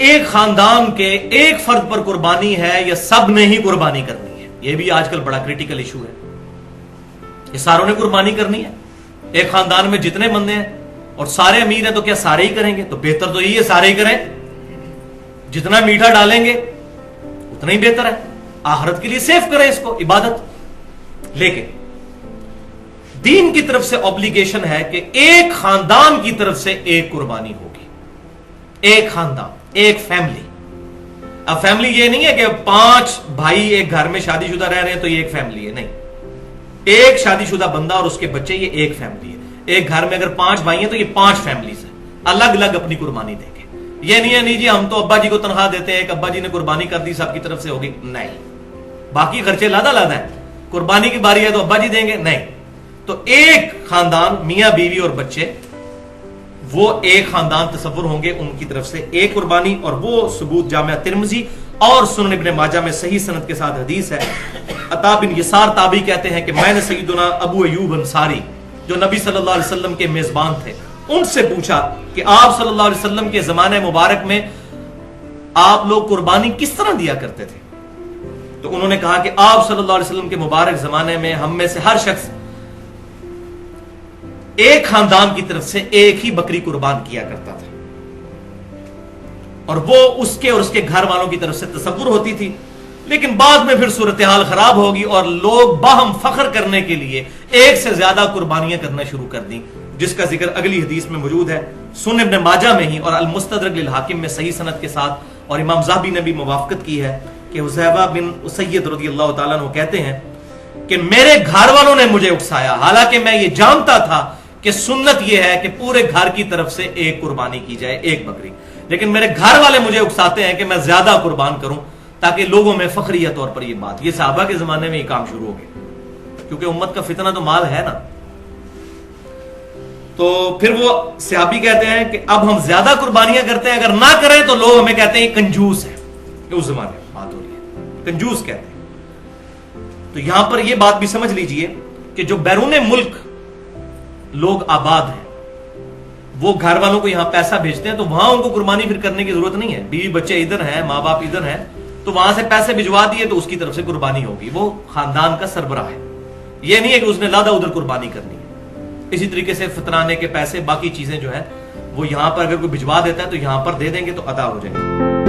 ایک خاندان کے ایک فرد پر قربانی ہے یا سب نے ہی قربانی کرنی ہے؟ یہ بھی آج کل بڑا کریٹیکل ایشو ہے. یہ ساروں نے قربانی کرنی ہے؟ ایک خاندان میں جتنے بندے ہیں اور سارے امیر ہیں تو کیا سارے ہی کریں گے؟ تو بہتر تو یہی ہے سارے ہی کریں. جتنا میٹھا ڈالیں گے اتنا ہی بہتر ہے. آخرت کے لیے سیف کریں اس کو، عبادت. لیکن دین کی طرف سے اوبلیگیشن ہے کہ ایک خاندان کی طرف سے ایک قربانی ہوگی. ایک خاندان، ایک فیملی. اب فیملی یہ نہیں ہے کہ 5 بھائی ایک گھر میں شادی شدہ رہ رہے ہیں تو یہ ایک فیملی ہے، نہیں. ایک شادی شدہ بندہ اور اس کے بچے، یہ ایک فیملی ہے. ایک گھر میں اگر 5 بھائی ہیں تو یہ 5 فیملیز ہیں، الگ الگ اپنی قربانی دیں گے. یہ نہیں ہے نہیں جی ہم تو ابا جی کو تنخواہ دیتے ہیں، ایک ابا جی نے قربانی کر دی سب کی طرف سے ہوگی، نہیں. باقی خرچے لادا لادا ہیں، قربانی کی باری ہے تو ابا جی دیں گے، نہیں. تو ایک خاندان، میاں بیوی اور بچے، وہ ایک خاندان تصور ہوں گے، ان کی طرف سے ایک قربانی. اور وہ ثبوت جامعہ ترمذی اور سنن ابن ماجہ میں صحیح سند کے ساتھ حدیث ہے. عطا بن یسار تابعی کہتے ہیں کہ میں نے سیدنا ابو ایوب انصاری جو نبی صلی اللہ علیہ وسلم کے میزبان تھے ان سے پوچھا کہ آپ صلی اللہ علیہ وسلم کے زمانے مبارک میں آپ لوگ قربانی کس طرح دیا کرتے تھے؟ تو انہوں نے کہا کہ آپ صلی اللہ علیہ وسلم کے مبارک زمانے میں ہم میں سے ہر شخص ایک خاندان کی طرف سے ایک ہی بکری قربان کیا کرتا تھا، اور وہ اس کے اور اس کے گھر والوں کی طرف سے تصور ہوتی تھی. لیکن بعد میں پھر صورتحال خراب ہوگی اور لوگ باہم فخر کرنے کے لیے ایک سے زیادہ قربانیاں کرنا شروع کر دیں، جس کا ذکر اگلی حدیث میں موجود ہے سنن ابن ماجہ میں ہی اور المستدرک للحاکم میں صحیح سند کے ساتھ. اور امام ذہبی نے بھی موافقت کی ہے کہ حذیفہ بن اسید رضی اللہ تعالیٰ عنہ کہتے ہیں کہ میرے گھر والوں نے مجھے اکسایا، حالانکہ میں یہ جانتا تھا کہ سنت یہ ہے کہ پورے گھر کی طرف سے ایک قربانی کی جائے، ایک بکری. لیکن میرے گھر والے مجھے اکساتے ہیں کہ میں زیادہ قربان کروں تاکہ لوگوں میں فخریہ طور پر یہ بات. یہ صحابہ کے زمانے میں یہ کام شروع ہو گیا کیونکہ امت کا فتنہ تو مال ہے نا. تو پھر وہ صحابی کہتے ہیں کہ اب ہم زیادہ قربانیاں کرتے ہیں، اگر نہ کریں تو لوگ ہمیں کہتے ہیں یہ کنجوس ہے. اس زمانے میں بات ہو رہی ہے، کنجوس کہتے ہیں. تو یہاں پر یہ بات بھی سمجھ لیجئے کہ جو بیرون ملک لوگ آباد ہیں وہ گھر والوں کو یہاں پیسہ بھیجتے ہیں تو وہاں ان کو قربانی پھر کرنے کی ضرورت نہیں ہے. بیوی بچے ادھر ہیں، ماں باپ ادھر ہیں، تو وہاں سے پیسے بھجوا دیے تو اس کی طرف سے قربانی ہوگی. وہ خاندان کا سربراہ ہے، یہ نہیں ہے کہ اس نے لادا ادھر قربانی کرنی ہے. اسی طریقے سے فطرانے کے پیسے، باقی چیزیں جو ہیں وہ یہاں پر اگر کوئی بھجوا دیتا ہے تو یہاں پر دے دیں گے تو ادا ہو جائیں گے.